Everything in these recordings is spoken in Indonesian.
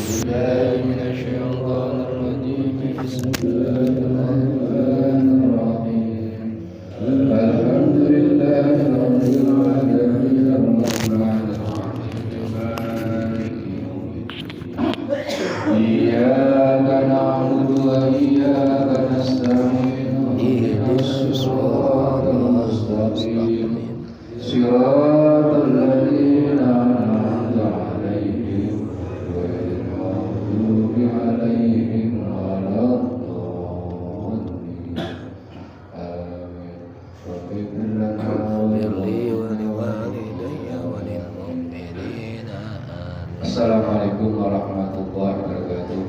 بالله من الشيطان الرجيم بسم الله الرحمن الرحيم الحمد لله رب العالمين الرحمن الرحيم مالك يوم الدين إياك نعبد وإياك نستعين اهدنا الصراط المستقيم صراط الذين أنعمت عليهم غير المغضوب عليهم ولا الضالين آمين واغفر لنا لي ولوالدي وللمؤمنين آمين. Assalamualaikum warahmatullahi wabarakatuh.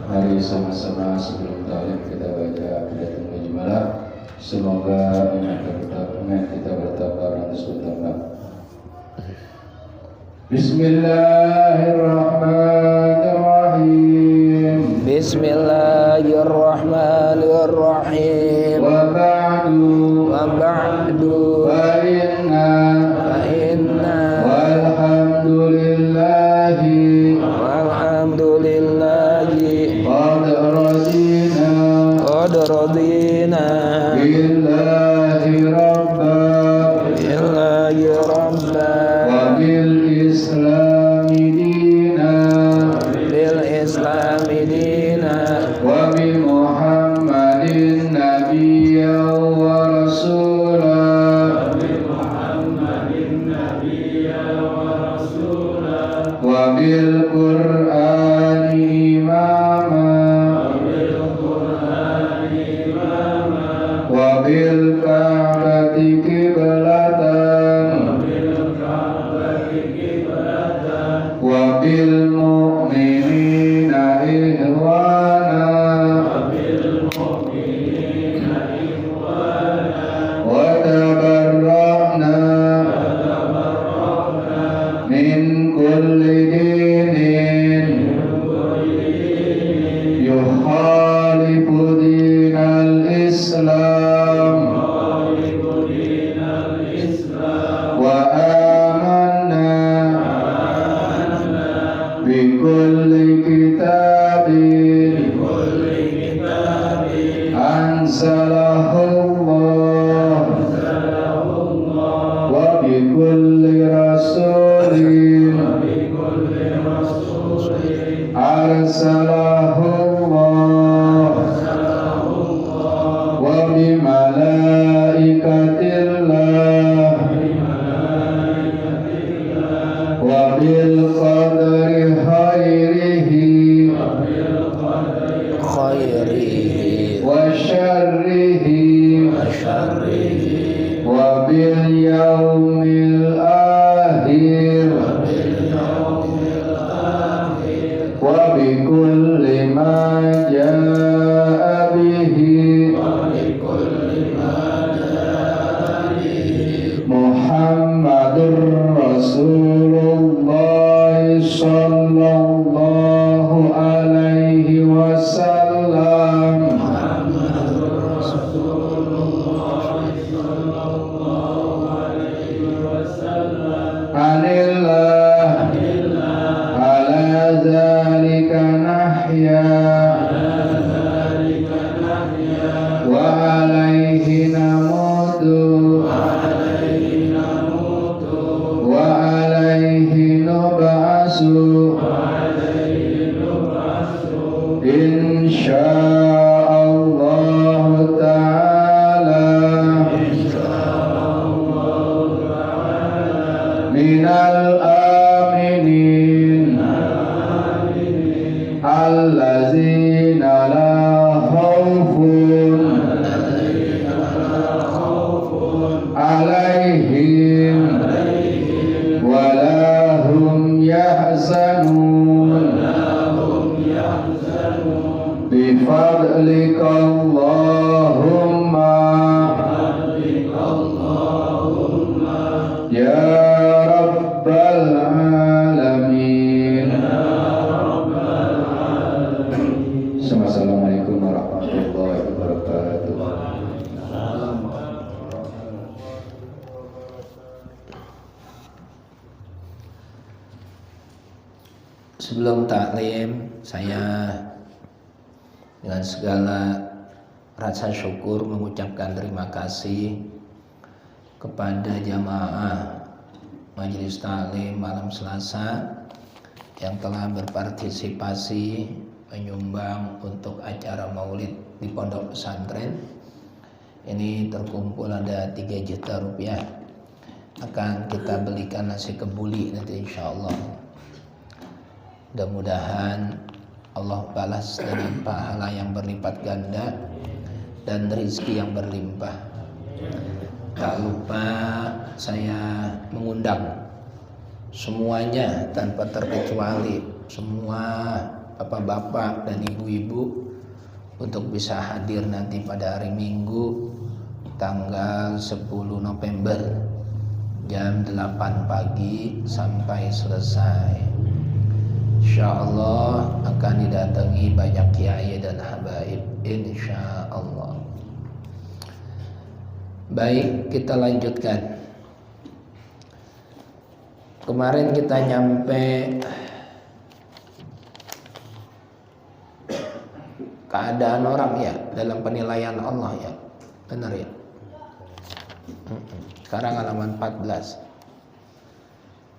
Mari sama-sama sebelum ta'lim kita baca Bidatul Mujmalah. Semoga iman kita bertambah dan terus bertambah. Bismillahirrahmanirrahim. Bismillahirrahmanirrahim. Wa ba'du fa inna walhamdulillahi qad radina billahi rabba wa bil islami dina wa bi Muhammadin nabiyyan wa rasula wa bil Qur'ani imama wa bil Ka'bati qiblatan wa bil mu'minina ihwana wa tabarra'na min kulli dinin yukhalifu dinal Islam wa amanna bi kulli kitabin anzalahullah wa bi kulli rasulin arsalahullah wa bi malaikatillah wa bil qadri khairihi wa syarrihi wa bil yaumil akhir wa bi kulli ma jaa bihi Muhammadur Rasulullah sallallahu alaihi wasallam. Anillah ala zalika nahya wa alaihi namutu wa alaihi nub'asu insyaallah ta'ala minal aminin allazina la khawfun alaihim wa la hum yahzanun bi fadlika Allahumma ya rabbal alamin. Assalamualaikum warahmatullahi wabarakatuh. Sebelum taklim, saya dengan segala rasa syukur mengucapkan terima kasih kepada jamaah Majelis Taklim malam Selasa yang telah berpartisipasi menyumbang untuk acara maulid di pondok pesantren. Ini terkumpul ada 3 juta rupiah. Akan kita belikan nasi kebuli nanti insyaallah. Mudah-mudahan Allah balas dengan pahala yang berlipat ganda dan rezeki yang berlimpah. Tak lupa saya mengundang semuanya tanpa terkecuali, semua bapak-bapak dan ibu-ibu untuk bisa hadir nanti pada hari Minggu tanggal 10 November jam 8 pagi sampai selesai. InsyaAllah akan didatangi banyak kiai dan habaib, insyaallah. Baik, kita lanjutkan. Kemarin kita nyampe keadaan orang ya dalam penilaian Allah ya, benar ya. Sekarang halaman 14.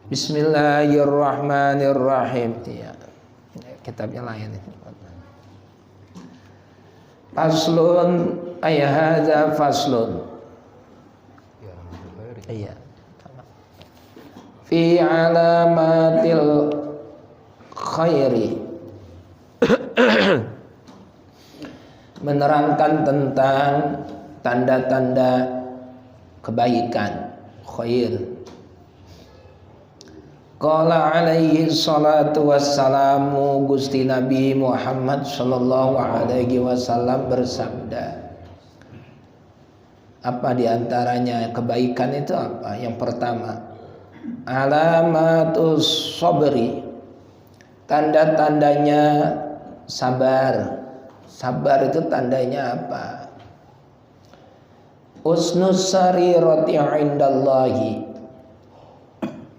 Bismillahirrahmanirrahim. Ya, kitabnya lain. Faslun ay hadza faslun. Iya. Fi alamatil khairi. Menerangkan tentang tanda-tanda kebaikan, khair. Qala alaihi salatu wassalamu, Gusti Nabi Muhammad sallallahu alaihi wasallam bersabda. Apa diantaranya kebaikan itu apa? Yang pertama, alamatus sabri, tanda-tandanya sabar. Sabar itu tandanya apa? Usnus sarirati indallahi,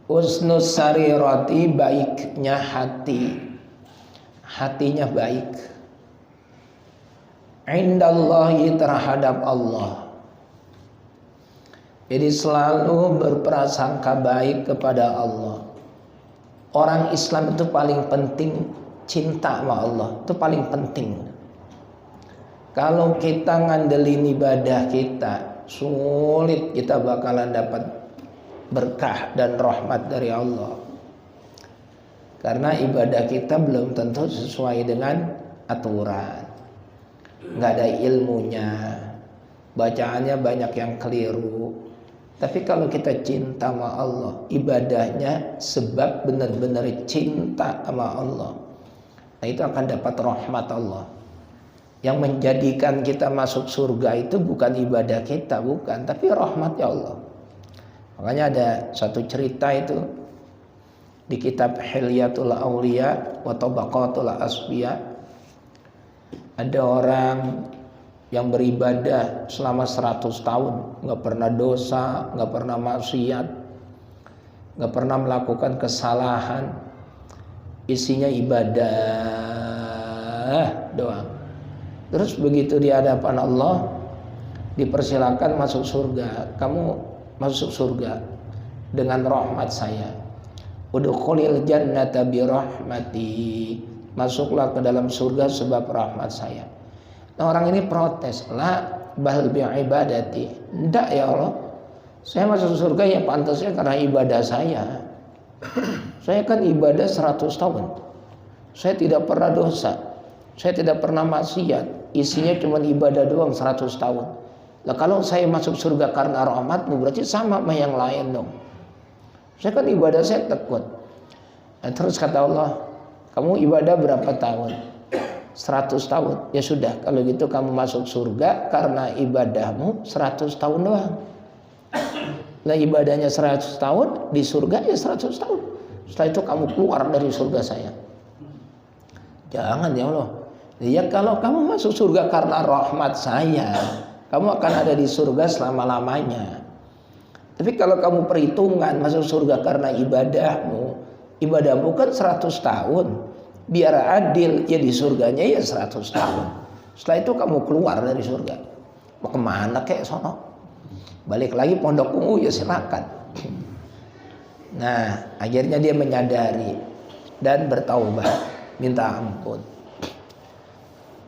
usnus sarirati, baiknya hati, hatinya baik. Indallahi, terhadap Allah. Jadi selalu berprasangka baik kepada Allah. Orang Islam itu paling penting cinta sama Allah, itu paling penting. Kalau kita ngandelin ibadah kita, sulit kita bakalan dapat berkah dan rahmat dari Allah. Karena ibadah kita belum tentu sesuai dengan aturan, nggak ada ilmunya, bacaannya banyak yang keliru. Tapi kalau kita cinta sama Allah, ibadahnya sebab benar-benar cinta sama Allah, nah itu akan dapat rahmat Allah. Yang menjadikan kita masuk surga itu bukan ibadah kita, bukan, tapi rahmatnya Allah. Makanya ada satu cerita itu di kitab Hilyatul Auliya wa Tabaqatul Asfiya. Ada orang yang beribadah selama 100 tahun, nggak pernah dosa, nggak pernah maksiat, nggak pernah melakukan kesalahan, isinya ibadah doang. Terus begitu di hadapan Allah dipersilakan masuk surga, kamu masuk surga dengan rahmat saya. Udkhulil jannata bi rahmati, masuklah ke dalam surga sebab rahmat saya. Nah, orang ini protes, la bal bi ibadati. Enggak ya Allah, saya masuk surga ya pantasnya karena ibadah saya. Saya kan ibadah 100 tahun. Saya tidak pernah dosa, saya tidak pernah maksiat, isinya cuma ibadah doang 100 tahun. Lah kalau saya masuk surga karena rahmatmu, berarti sama sama yang lain dong. Saya kan ibadah saya tekun. Nah, terus kata Allah, kamu ibadah berapa tahun? 100 tahun. Ya sudah, kalau gitu kamu masuk surga karena ibadahmu 100 tahun doang. Nah ibadahnya 100 tahun, di surga ya 100 tahun. Setelah itu kamu keluar dari surga saya. Jangan ya Allah. Ya kalau kamu masuk surga karena rahmat saya, kamu akan ada di surga selama-lamanya. Tapi kalau kamu perhitungan masuk surga karena ibadahmu, Ibadahmu kan 100 tahun. Biar adil, ya di surganya ya 100 tahun. Setelah itu kamu keluar dari surga. Mau kemana kek sono? Balik lagi pondok ungu ya silakan. Nah, akhirnya dia menyadari dan bertaubat, minta ampun.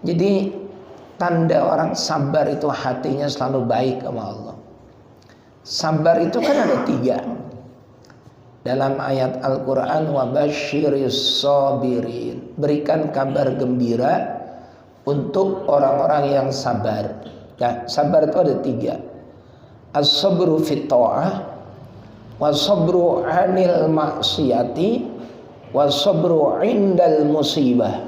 Jadi tanda orang sabar itu hatinya selalu baik sama Allah. Sabar itu kan ada 3. Dalam ayat Al-Quran, wa basyiris sabirin, berikan kabar gembira untuk orang-orang yang sabar. Nah, sabar itu ada 3. As-sabru fit ta'ah, was-sabru 'anil maksiyati, was-sabru 'indal musibah.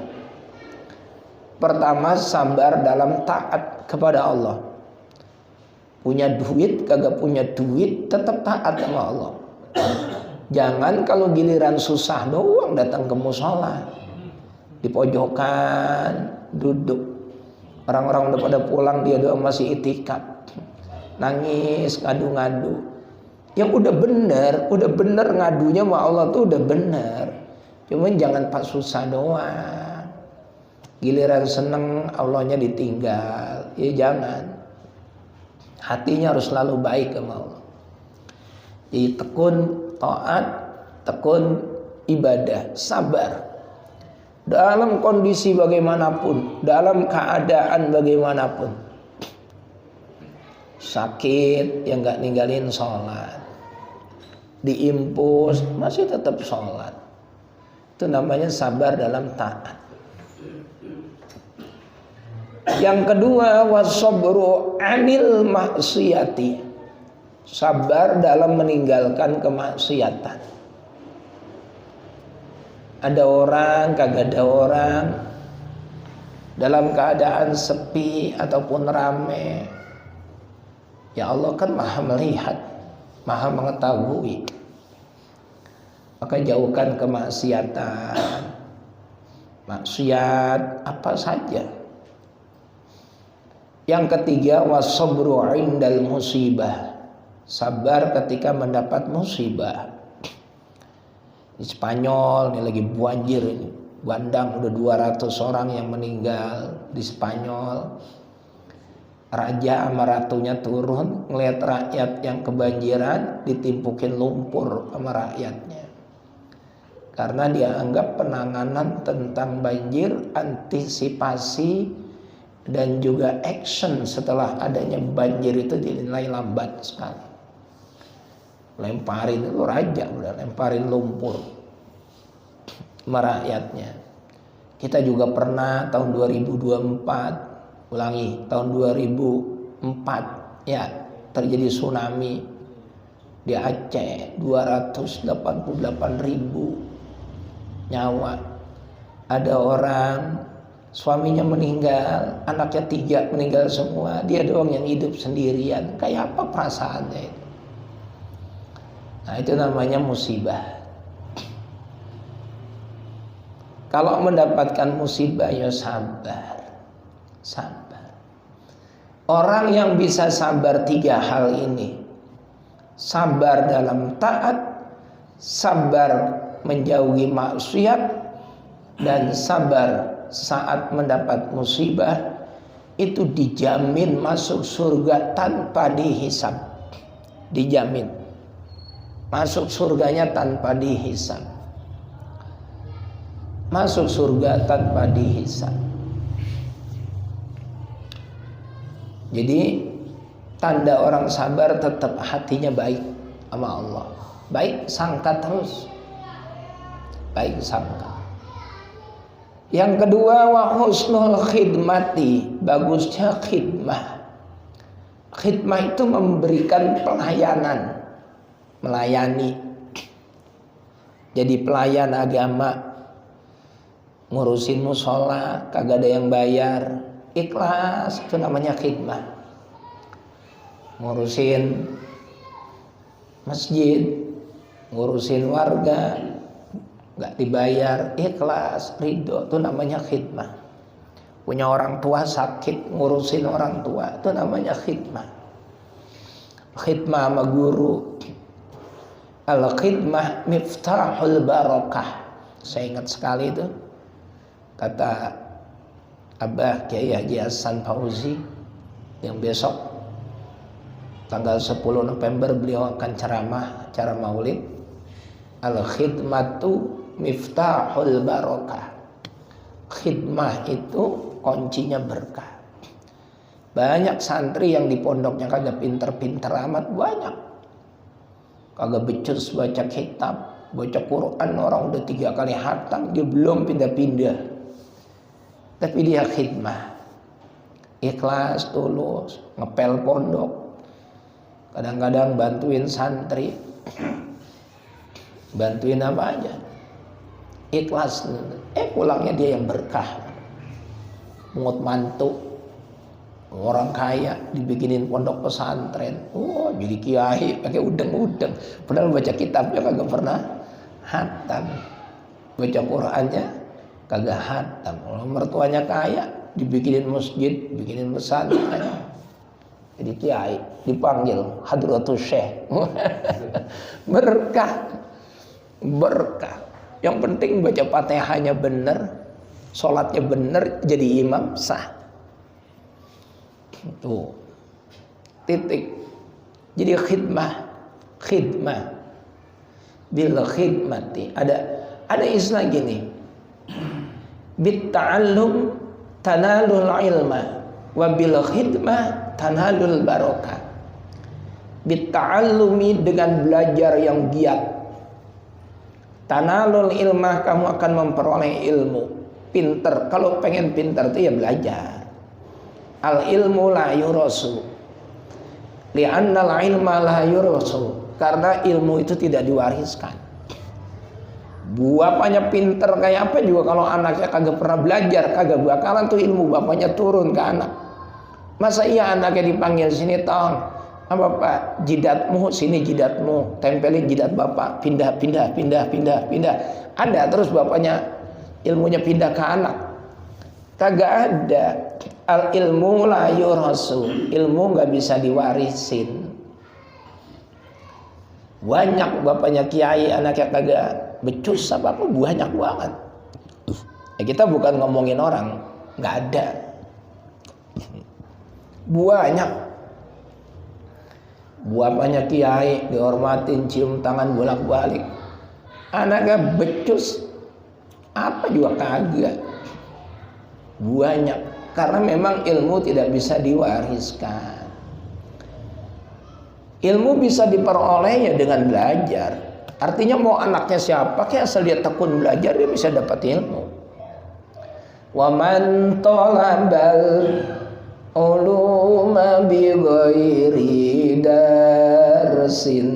Pertama, sabar dalam taat kepada Allah. Punya duit, kagak punya duit, tetap taat sama Allah. Jangan kalau giliran susah doang datang ke musola, di pojokan duduk. Orang-orang udah pada pulang, dia doang masih itikaf, nangis, ngadu-ngadu. Yang udah bener ngadunya sama Allah tuh udah bener. Cuman jangan pas susah doang. Giliran seneng Allahnya ditinggal, ya jangan. Hatinya harus selalu baik sama Allah. Jadi tekun taat, tekun ibadah, sabar. Dalam kondisi bagaimanapun, dalam keadaan bagaimanapun. Sakit, yang gak ninggalin sholat. Diimpus, masih tetap sholat. Itu namanya sabar dalam taat. Yang kedua, wasabru 'anil maksiyati. Sabar dalam meninggalkan kemaksiatan. Ada orang, kagak ada orang, dalam keadaan sepi ataupun rame, ya Allah kan maha melihat, maha mengetahui. Maka jauhkan kemaksiatan. Maksiat apa saja. Yang ketiga, wasabru 'indal musibah. Sabar ketika mendapat musibah. Di Spanyol ini lagi banjir ini. Bandang udah 200 orang yang meninggal di Spanyol. Raja sama ratunya turun ngelihat rakyat yang kebanjiran, ditimpukin lumpur sama rakyatnya. Karena dia anggap penanganan tentang banjir, antisipasi dan juga action setelah adanya banjir itu dinilai lambat sekali. Lemparin itu raja udah lemparin lumpur sama rakyatnya. Kita juga pernah tahun 2024, ulangi, tahun 2004 ya, terjadi tsunami di Aceh, 288.000 nyawa. Ada orang suaminya meninggal, anaknya 3 meninggal semua, dia doang yang hidup sendirian. Kayak apa perasaannya itu? Nah, itu namanya musibah. Kalau mendapatkan musibah ya sabar. Sabar. Orang yang bisa sabar 3 hal ini, sabar dalam taat, sabar menjauhi maksiat, dan sabar saat mendapat musibah, itu dijamin masuk surga tanpa dihisab. Dijamin masuk surganya tanpa dihisab. Masuk surga tanpa dihisab. Jadi tanda orang sabar tetap hatinya baik sama Allah. Baik sangka terus. Baik sangka. Yang kedua, wa husnul khidmati, bagusnya khidmah. Khidmah itu memberikan pelayanan, melayani. Jadi pelayan agama, ngurusin musola, kagak ada yang bayar, ikhlas, itu namanya khidmah. Ngurusin masjid, ngurusin warga, nggak dibayar, ikhlas, ridho, itu namanya khidmah. Punya orang tua sakit, ngurusin orang tua, itu namanya khidmah. Khidmah sama guru, Al-khidmah miftahul barakah. Saya ingat sekali itu kata Abah Kiai Haji Hasan Fauzi yang besok tanggal 10 November beliau akan ceramah acara Maulid. Al-khidmatu miftahul barakah. Khidmah itu kuncinya berkah. Banyak santri yang di pondoknya kagak pinter-pinter amat, banyak kagak becus baca kitab, baca Quran, orang udah 3 kali khatam, dia belum pindah-pindah. Tapi dia khidmah, ikhlas, tulus, ngepel pondok, kadang-kadang bantuin santri, bantuin apa aja, ikhlas. Pulangnya dia yang berkah. Pungut mantu orang kaya dibikinin pondok pesantren, jadi kiai pakai udeng-udeng, padahal baca kitabnya kagak pernah hatam, baca Qurannya kagak hatam. Kalau mertuanya kaya dibikinin masjid, bikinin pesantren, jadi kiai, dipanggil hadratus syekh. berkah. Yang penting baca Fatihahnya bener, sholatnya bener, jadi imam sah. Tuh, titik. Jadi khidmah bil khidmati. Ada istilah gini, bit ta'allum tanalul ilma wa bil khidmah tanalul barakah. Bit ta'allumi, dengan belajar yang giat, tanalul ilmah, kamu akan memperoleh ilmu. Pinter, kalau pengen pinter itu ya belajar. Al ilmu la yurasu, li'annal ilma la yurasu, karena ilmu itu tidak diwariskan. Bapaknya pinter kayak apa juga, kalau anaknya kagak pernah belajar, kagak bakalan tuh ilmu bapaknya turun ke anak. Masa iya anaknya dipanggil, sini tong, apa pak, jidatmu, sini jidatmu, tempelin jidat bapak, pindah. Ada terus bapaknya ilmunya pindah ke anak. Kagak ada. Al ilmu la yurasu, ilmu nggak bisa diwarisin. Banyak bapaknya kiai, anaknya kagak becus apa banyak banget. Kita bukan ngomongin orang, nggak ada. Banyak. Bapaknya kiai dihormatin, cium tangan bolak-balik, anaknya becus apa juga kagak. Banyak, karena memang ilmu tidak bisa diwariskan. Ilmu bisa diperoleh ya dengan belajar. Artinya mau anaknya siapa, kayak asal dia tekun belajar, dia bisa dapat ilmu. Wa man talabal uluma bi ghairi darsin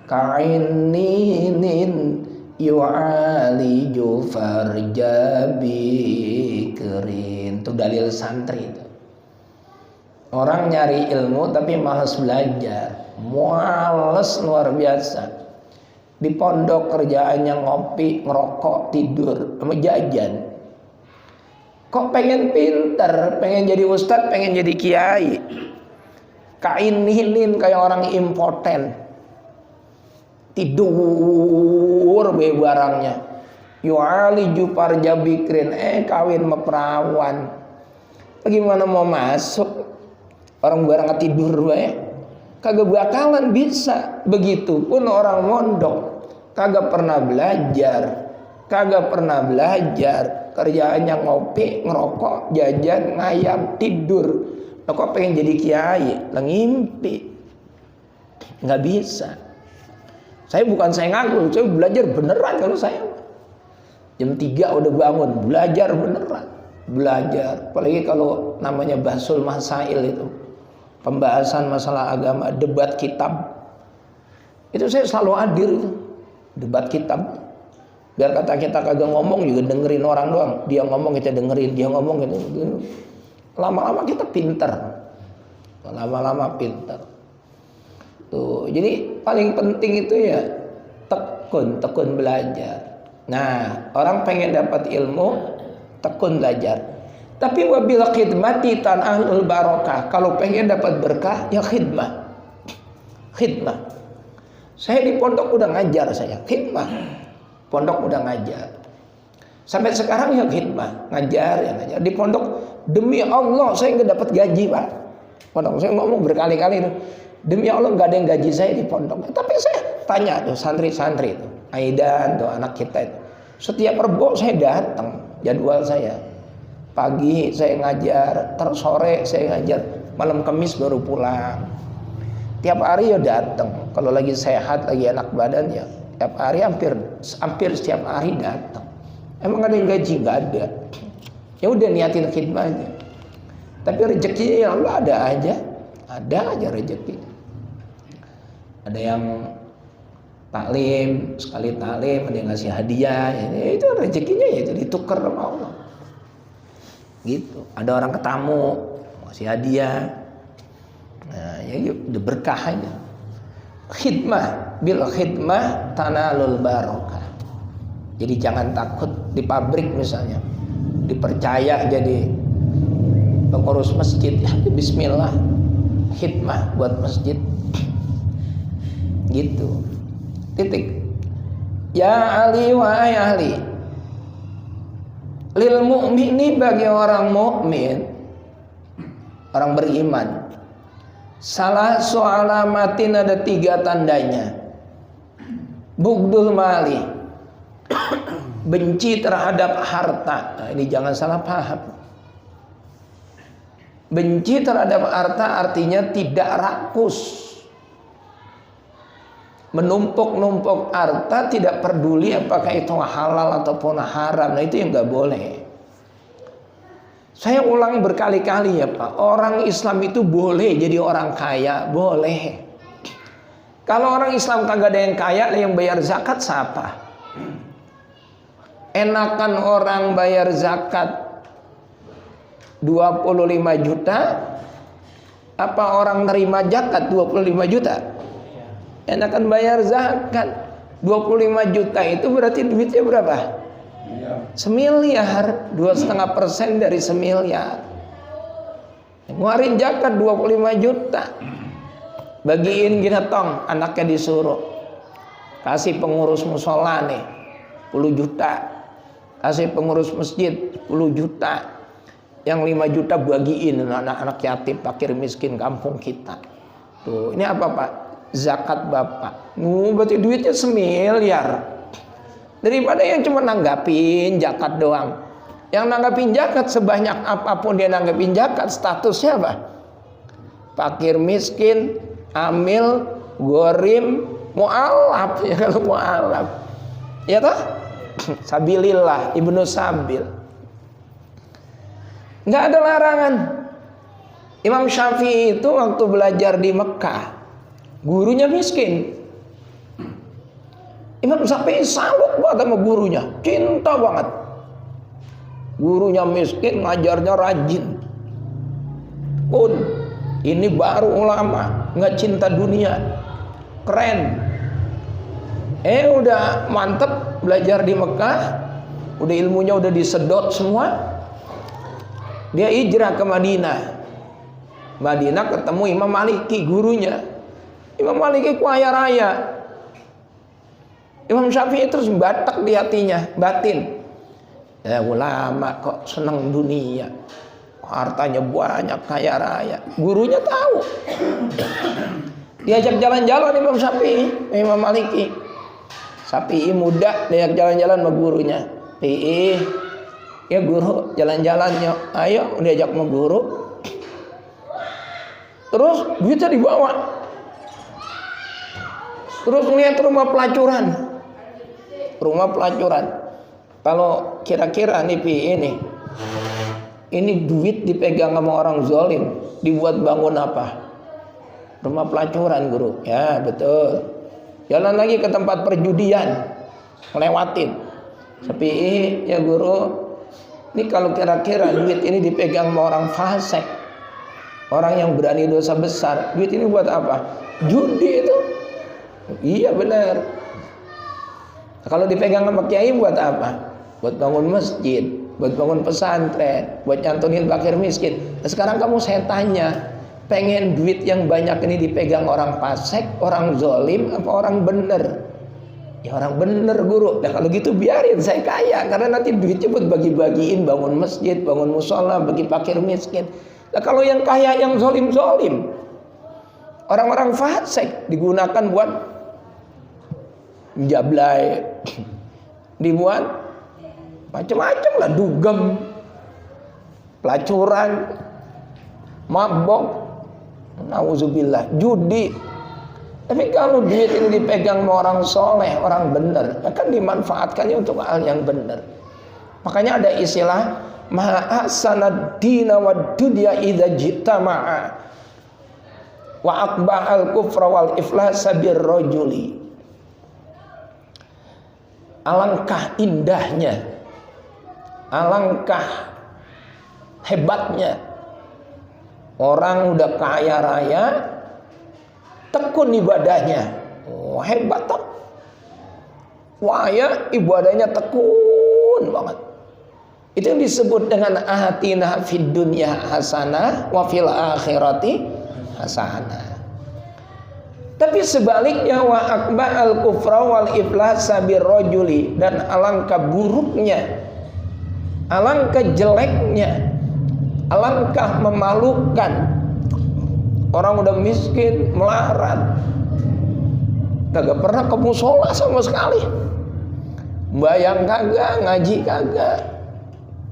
ka'innin yu'aliju farjabikrin. Itu dalil santri itu. Orang nyari ilmu tapi malas belajar, males luar biasa. Di pondok kerjaannya ngopi, ngerokok, tidur, sama jajan. Kok pengen pinter, pengen jadi ustadz, pengen jadi kiai, kainin kayak orang impoten, tidur be barangnya. Yuali jupar jabikrin, kawin sama perawan. Bagaimana mau masuk? Orang barang tidur bae, kagak bakalan bisa. Begitupun orang mondok, kagak pernah belajar, kerjaannya ngopi, ngerokok, jajan, ngayam, tidur. Lo kok pengen jadi kiai? Lah ngimpi. Nggak bisa. Saya ngaku, saya belajar beneran. Kalau saya jam 3 udah bangun, belajar beneran. Belajar, apalagi kalau namanya bahsul masail itu, pembahasan masalah agama, debat kitab, itu saya selalu hadir itu. Debat kitab, biar kata kita kagak ngomong juga dengerin orang doang. Dia ngomong kita dengerin, dia ngomong gitu. Lama-lama kita pinter. Tuh, jadi paling penting itu ya tekun belajar. Nah, orang pengen dapat ilmu, tekun belajar. Tapi wabil khidmati tanahul barakah. Kalau pengen dapat berkah ya khidmah. Saya di pondok udah ngajar, saya khidmah. Pondok udah ngajar. Sampai sekarang ya khidmah, ngajar ya ngajar. Di pondok demi Allah saya nggak dapat gaji, Pak. Pondok saya ngomong berkali-kali itu. Demi Allah nggak ada yang gaji saya di pondok. Tapi saya tanya tuh santri-santri itu, Aidan tuh anak kita itu. Setiap Rebo saya datang, jadwal saya. Pagi saya ngajar, terus sore saya ngajar, malam Kamis baru pulang. Tiap hari ya datang. Kalau lagi sehat, lagi enak badan ya, tiap hari hampir setiap hari datang. Emang ada yang gaji? Nggak ada. Ya udah niatin khidmah aja. Tapi rezekinya ya Allah ada aja rezeki. Ada yang taklim, sekali taklim ada yang ngasih hadiah, ya, itu rezekinya ya itu ditukar sama Allah. Gitu. Ada orang ketamu ngasih hadiah. Nah, ya udah berkah aja. Khidmah, bil khidmah tanalul barokah. Jadi jangan takut di pabrik misalnya dipercaya jadi pengurus masjid, ya bismillah khidmah buat masjid. Gitu. Titik. Ya Ali wa ahli. Lil mu'mini bagi orang mukmin, orang beriman. Salah soalamatin ada 3 tandanya. Bugdul mali, benci terhadap harta. Nah, ini jangan salah paham. Benci terhadap harta artinya tidak rakus, menumpuk-numpuk harta, tidak peduli apakah itu halal ataupun haram. Nah itu yang nggak boleh. Saya ulang berkali-kali ya Pak, orang Islam itu boleh jadi orang kaya, boleh. Kalau orang Islam kagak ada yang kaya, yang bayar zakat siapa? Enakan orang bayar zakat 25 juta apa orang nerima zakat 25 juta? Enakan bayar zakat 25 juta itu berarti duitnya berapa? Semiliar, 2,5% dari semiliar. Ngeluarin zakat 25 juta. Bagiin gini tong, anaknya disuruh. Kasih pengurus musola nih 10 juta. Kasih pengurus masjid 10 juta. Yang 5 juta bagiin anak-anak yatim, fakir miskin kampung kita. Tuh, ini apa Pak? Zakat Bapak. Berarti duitnya semiliar. Daripada yang cuma nanggapin zakat doang. Yang nanggapin zakat sebanyak apapun dia nanggapin zakat, statusnya apa? Fakir miskin, amil, gorim, mu'alaf. Ya kalau mu'alaf, ya toh? Sabilillah, ibnu sabil. Nggak ada larangan. Imam Syafi'i itu waktu belajar di Mekah, gurunya miskin. Imam Syafi'i salut banget sama gurunya, cinta banget. Gurunya miskin, ngajarnya rajin. Pun ini baru ulama, nggak cinta dunia, keren. Udah mantep belajar di Mekah, udah ilmunya udah disedot semua. Dia hijrah ke Madinah. Madinah ketemu Imam Maliki, gurunya. Imam Maliki kaya raya. Imam Syafi'i terus batak di hatinya, batin. Ya ulama kok senang dunia, hartanya banyak, kaya raya. Gurunya tahu. Diajak jalan-jalan Imam Syafi'i, Imam Maliki. Syafi'i muda, diajak jalan-jalan sama gurunya. Ya guru, jalan-jalan yuk. Ayo, diajak sama guru. Terus duitnya dibawa. Terus lihat rumah pelacuran. Rumah pelacuran. Kalau kira-kira nih ini duit dipegang sama orang zalim, dibuat bangun apa? Rumah pelacuran, guru. Ya, betul. Jalan lagi ke tempat perjudian, ngelewatin. Tapi ya guru, ini kalau kira-kira duit ini dipegang sama orang fasik, orang yang berani dosa besar, duit ini buat apa? Judi itu. Iya benar. Kalau dipegang sama kiai buat apa? Buat bangun masjid, buat bangun pesantren, buat nyantunin fakir miskin. Nah, sekarang saya tanya, pengen duit yang banyak ini dipegang orang fasik, orang zolim, apa orang bener? Ya orang bener guru. Nah kalau gitu biarin saya kaya, karena nanti duitnya buat bagi-bagiin, bangun masjid, bangun musola, bagi fakir miskin. Nah kalau yang kaya yang zolim-zolim, orang-orang fasik digunakan buat menjablay, dibuat macam-macam lah, dugem, pelacuran, mabok, nauzubillah, judi. Tapi kalau duit ini dipegang sama orang soleh, orang benar, akan dimanfaatkannya untuk hal yang benar. Makanya ada istilah ma'asanad dina wad dunya idza jitama'a wa aqbahal kufra wal iflasa bir rajuli. Alangkah indahnya, alangkah hebatnya orang udah kaya raya, tekun ibadahnya. Oh, hebat tak? Wah ya, ibadahnya tekun banget. Itu yang disebut dengan atina fid dunya hasanah wa fil akhirati hasanah. Tapi sebaliknya wa akba'al kufra wal iflasa birrajuli, dan alangkah buruknya, alangkah jeleknya, alangkah memalukan orang udah miskin, melarat, kagak pernah ke musola sama sekali, bayang kagak, ngaji kagak.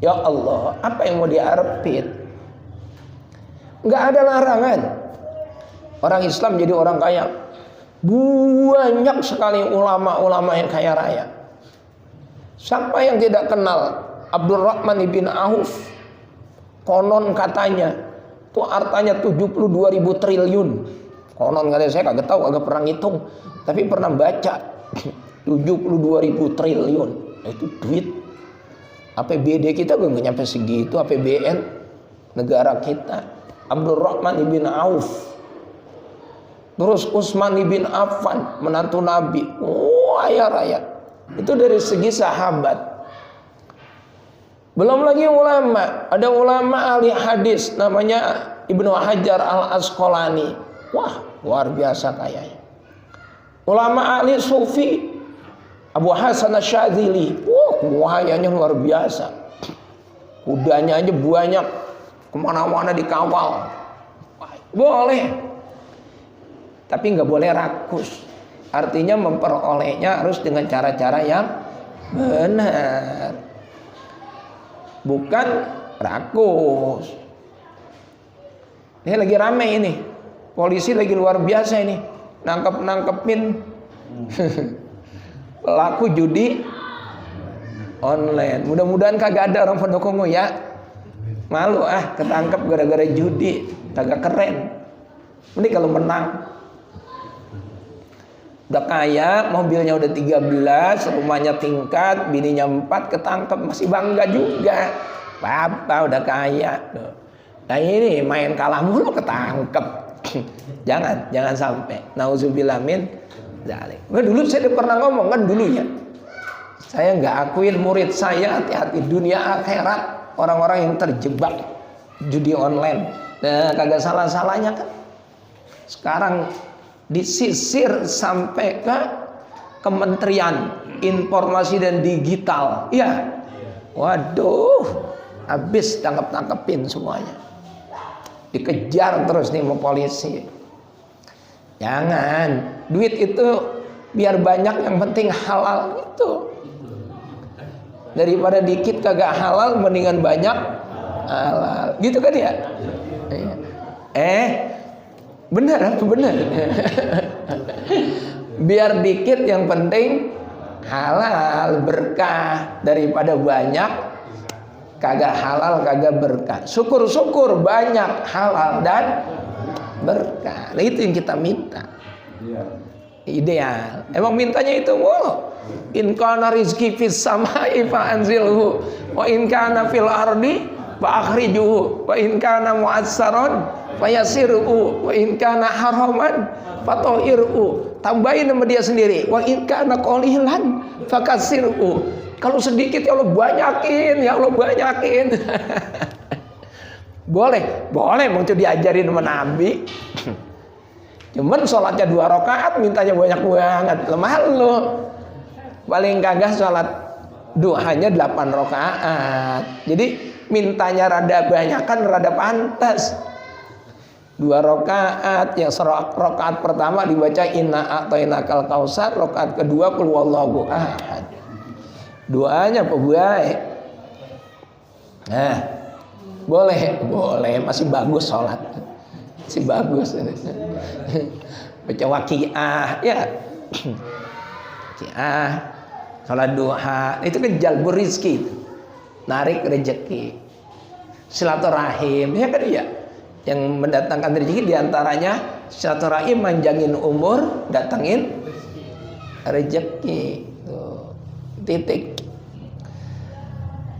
Ya Allah, apa yang mau diharapin? Nggak ada larangan orang Islam jadi orang kaya. Banyak sekali ulama-ulama yang kaya raya. Siapa yang tidak kenal Abdurrahman ibn Auf? Konon katanya itu hartanya 72.000 triliun. Konon katanya, saya kagak tahu, kagak pernah ngitung, tapi pernah baca 72.000 triliun. Itu duit. APBD kita gak nyampe segitu, APBN negara kita. Abdurrahman ibn Auf. Terus Utsman ibn Affan, menantu Nabi. Oh, kaya raya. Itu dari segi sahabat. Belum lagi ulama. Ada ulama ahli hadis namanya Ibnu Hajar al-Asqalani. Wah, luar biasa kayanya. Ulama ahli sufi Abu Hasan Asyadzili. Wah, kayanya luar biasa. Kudanya aja banyak, kemana-mana dikawal. Wah, boleh, tapi nggak boleh rakus. Artinya memperolehnya harus dengan cara-cara yang benar, bukan rakus. Ini lagi rame ini, polisi lagi luar biasa ini, nangkepin pelaku judi online. Mudah-mudahan kagak ada orang Pondokongo ya. Malu ketangkep gara-gara judi, kagak keren. Ini kalau menang. Udah kaya, mobilnya udah 13, rumahnya tingkat, bininya 4, ketangkep, masih bangga juga. Papa udah kaya. Nah ini main kalah mulu ketangkep. Jangan sampai. Nauzubillah min dzalik. Dulu saya pernah ngomong kan dulu ya. Saya nggak akuin murid saya hati-hati dunia akhirat, orang-orang yang terjebak judi online. Nah, kagak salah-salahnya kan. Sekarang disisir sampai ke Kementerian Informasi dan Digital. Iya. Waduh, habis tangkepin semuanya. Dikejar terus nih sama polisi. Jangan, duit itu biar banyak, yang penting halal itu. Daripada dikit kagak halal, mendingan banyak halal. Gitu kan ya? Benar apa benar? Biar dikit yang penting halal, berkah, daripada banyak kagak halal, kagak berkah. Syukur-syukur banyak halal dan berkah. Nah, itu yang kita minta. Ideal. Emang mintanya itu mulu. In kana rizqi fis samai fa anzilhu wa in kana fil ardi fa akhrijuhu wa in kana mu'assaron fayasiru wa in kana haraman fatohiru. Tambahin sama dia sendiri, wa in kana qalilan fakasiru. Kalau sedikit ya Allah banyakin, ya Allah banyakin. Boleh, mau itu diajarin sama Nabi. Cuman sholatnya 2 rakaat, mintanya banyak banget, lemah lo. Paling kagak sholat duhanya 8 rakaat. Jadi mintanya rada banyak kan rada pantas. 2 rakaat, yang rakaat pertama dibaca inna a'tainakal kausar, rakaat kedua qul huwallahu ahad. Doanya apa baik? Nah, boleh, masih bagus sholat, masih bagus. Baca waqiah, ya, waqiah, sholat duha, itu kan jalbur rizki, narik rezeki, silaturahim, ya kan ya, yang mendatangkan rezeki diantaranya silaturahim, manjangin umur, datangin rezeki, tuh, titik.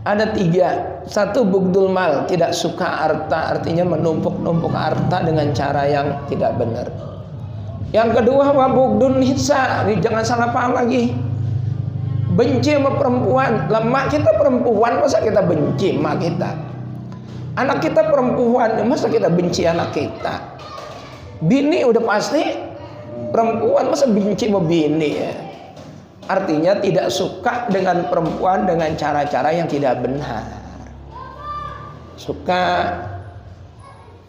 Ada 3. 1, bugdul mal, tidak suka harta, artinya menumpuk-numpuk harta dengan cara yang tidak benar. Yang kedua, wa bugdun nisa, jangan salah paham lagi. Benci sama perempuan. Lemah kita perempuan, masa kita benci mak kita? Anak kita perempuan, masa kita benci anak kita? Bini udah pasti perempuan, masa benci sama bini ya? Artinya tidak suka dengan perempuan dengan cara-cara yang tidak benar. Suka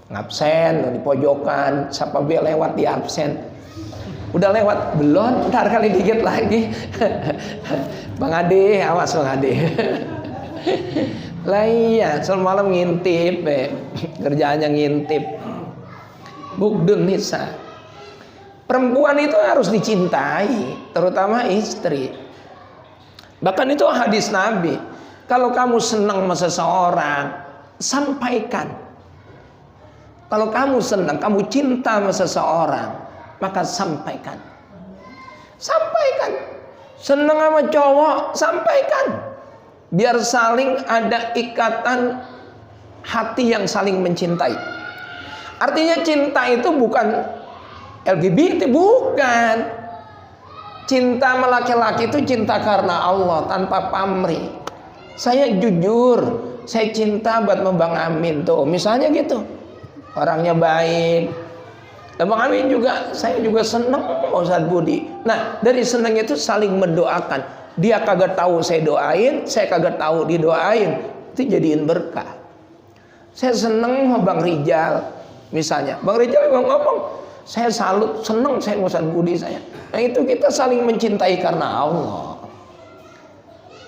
ngabsen di pojokan, siapa be lewat di absen. Udah lewat belum? Ntar kali dikit lagi. Bang Ade, awas Bang Ade. Lah iya, semalam ngintip, kerjaannya ngintip. Bugdun nisa. Perempuan itu harus dicintai, terutama istri. Bahkan itu hadis Nabi. Kalau kamu senang sama seseorang, sampaikan. Kalau kamu senang, kamu cinta sama seseorang, maka sampaikan. Sampaikan. Senang sama cowok, sampaikan. Biar saling ada ikatan hati yang saling mencintai. Artinya cinta itu bukan LGBT, bukan. Cinta sama laki-laki itu cinta karena Allah, tanpa pamrih. Saya jujur, saya cinta buat Bang Amin tuh, misalnya gitu. Orangnya baik. Dan Bang Amin juga, saya juga seneng Ustaz Budi. Nah, dari seneng itu saling mendoakan. Dia kagak tahu saya doain, saya kagak tahu didoain. Itu jadiin berkah. Saya seneng sama Bang Rijal, misalnya. Bang Rijal ngomong, saya salut, senang saya Ustaz Budi saya. Nah itu kita saling mencintai karena Allah.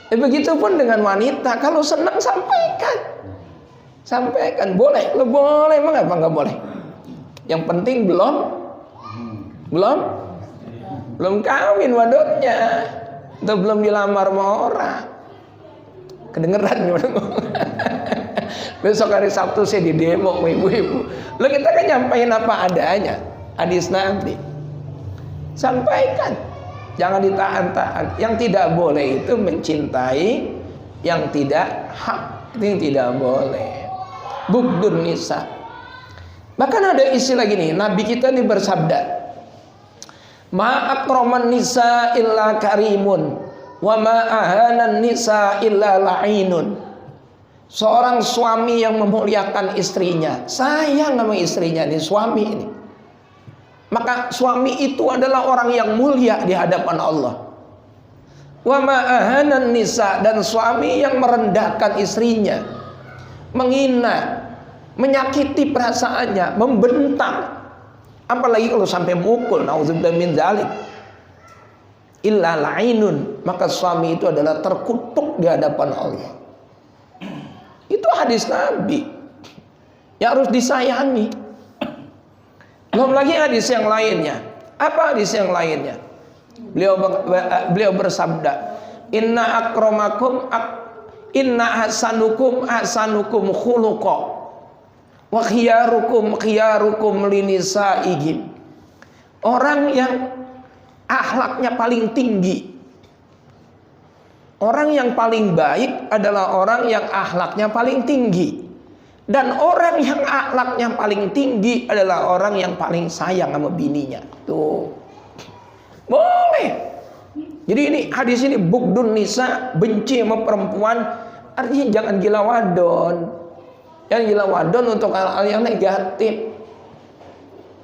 Begitupun dengan wanita, kalau senang sampaikan. Sampaikan, boleh, lo boleh, emang apa nggak boleh? Yang penting belum kawin wadotnya, atau belum dilamar sama orang. Kedengeran gimana? Besok hari Sabtu saya di demo ibu-ibu. Lo kita kan nyampain apa adanya. Hadis Nabi, sampaikan, jangan ditahan-tahan. Yang tidak boleh itu mencintai yang tidak hak, itu yang tidak boleh. Bugdun nisa. Bahkan ada istilah gini, Nabi kita ini bersabda, ma akraman nisa illa karimun, wa ma ahanan nisa illa la'inun. Seorang suami yang memuliakan istrinya, sayang sama istrinya, ini suami ini, maka suami itu adalah orang yang mulia di hadapan Allah. Wa ma'ahanan nisa, dan suami yang merendahkan istrinya, menghina, menyakiti perasaannya, membentak, apalagi kalau sampai mukul, nauzubillah min dzalik, illa la'inun, maka suami itu adalah terkutuk di hadapan Allah. Itu hadis Nabi yang harus disayangi. Belum lagi hadis yang lainnya. Apa hadis yang lainnya? Beliau bersabda, inna ahsanukum khuluqa wa khiyarukum linisaihim. Orang yang akhlaknya paling tinggi, orang yang paling baik adalah orang yang akhlaknya paling tinggi. Dan orang yang akhlaknya paling tinggi adalah orang yang paling sayang sama bininya. Tuh. Boleh. Jadi ini hadis ini bugdun nisa, benci sama perempuan, artinya jangan gila wadon. Yang gila wadon untuk hal-hal yang negatif.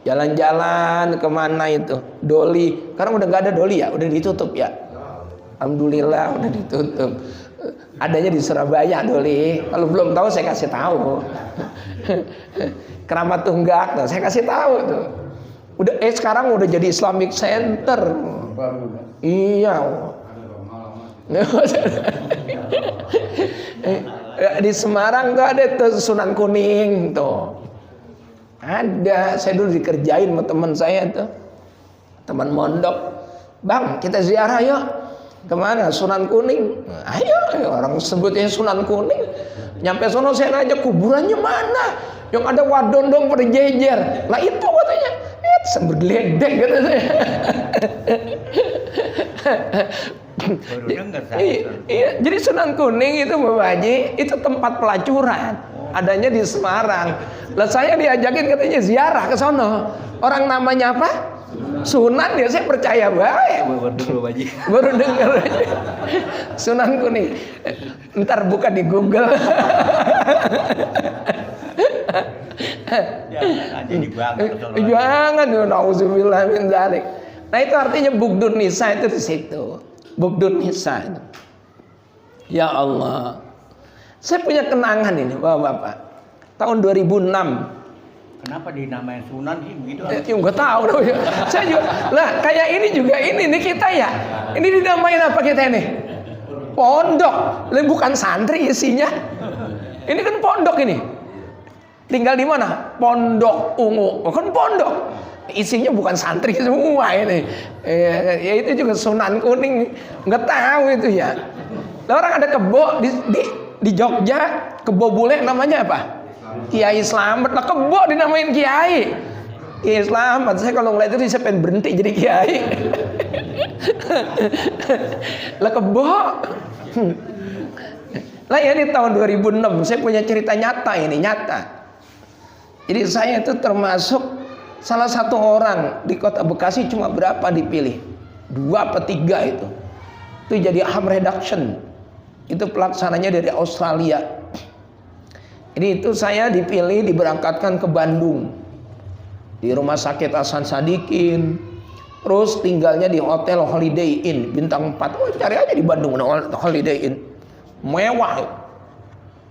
Jalan-jalan kemana itu, doli. Sekarang udah nggak ada doli ya, udah ditutup ya. Alhamdulillah udah ditutup. Adanya di Surabaya doli. Kalau belum tahu saya kasih tahu. Keramat Tunggak, nah, saya kasih tahu tuh. Udah sekarang udah jadi Islamic Center. Iya. Di Semarang tuh ada tuh Sunan Kuning tuh. Ada, saya dulu dikerjain sama teman saya tuh, teman mondok. Bang, kita ziarah yuk. Kemana? Sunan Kuning. Ayo, orang sebutnya Sunan Kuning. Nyampe sono saya nanya, kuburannya mana? Yang ada wadon-dong pada jejer. Lah itu katanya. Bergeledek kata saya. Iya, jadi Sunan Kuning itu Bapak Haji, itu tempat pelacuran. Adanya di Semarang. Lah saya diajakin katanya ziarah ke sono. Orang namanya apa? Sunan, ya saya percaya baik. Baru dengar aja. Sunan Kuning. Ntar buka di Google. Jangan, nauzubillah min dzalik. Nah itu artinya bugdun nisa itu di situ. Bugdun nisa itu. Ya Allah. Saya punya kenangan ini Bapak-bapak. Tahun 2006. Kenapa dinamain Sunan sih begitu? Ya enggak tahu. Saya juga. Lah kayak ini juga ini kita ya. Ini dinamain apa kita ini? Pondok. Lah bukan santri isinya. Ini kan pondok ini. Tinggal di mana? Pondok Ungu. Bukan pondok. Isinya bukan santri semua ini. Ya itu juga Sunan Kuning. Enggak tahu itu ya. Lah orang ada kebo di Jogja, kebo bule namanya apa? Kiai Slamet. Lah kebo dinamain Kiai. Kiai Slamet. Saya kalau ngeliat itu saya pengen berhenti jadi Kiai. Lah kebo. Lah ya di tahun 2006 saya punya cerita nyata ini, nyata. Jadi saya itu termasuk salah satu orang di kota Bekasi, cuma berapa dipilih? 2 atau 3 itu. Itu jadi Aham Reduction. Itu pelaksananya dari Australia. Ini itu saya dipilih diberangkatkan ke Bandung. Di Rumah Sakit Hasan Sadikin. Terus tinggalnya di Hotel Holiday Inn bintang 4. Oh, cari aja di Bandung Holiday Inn. Mewah.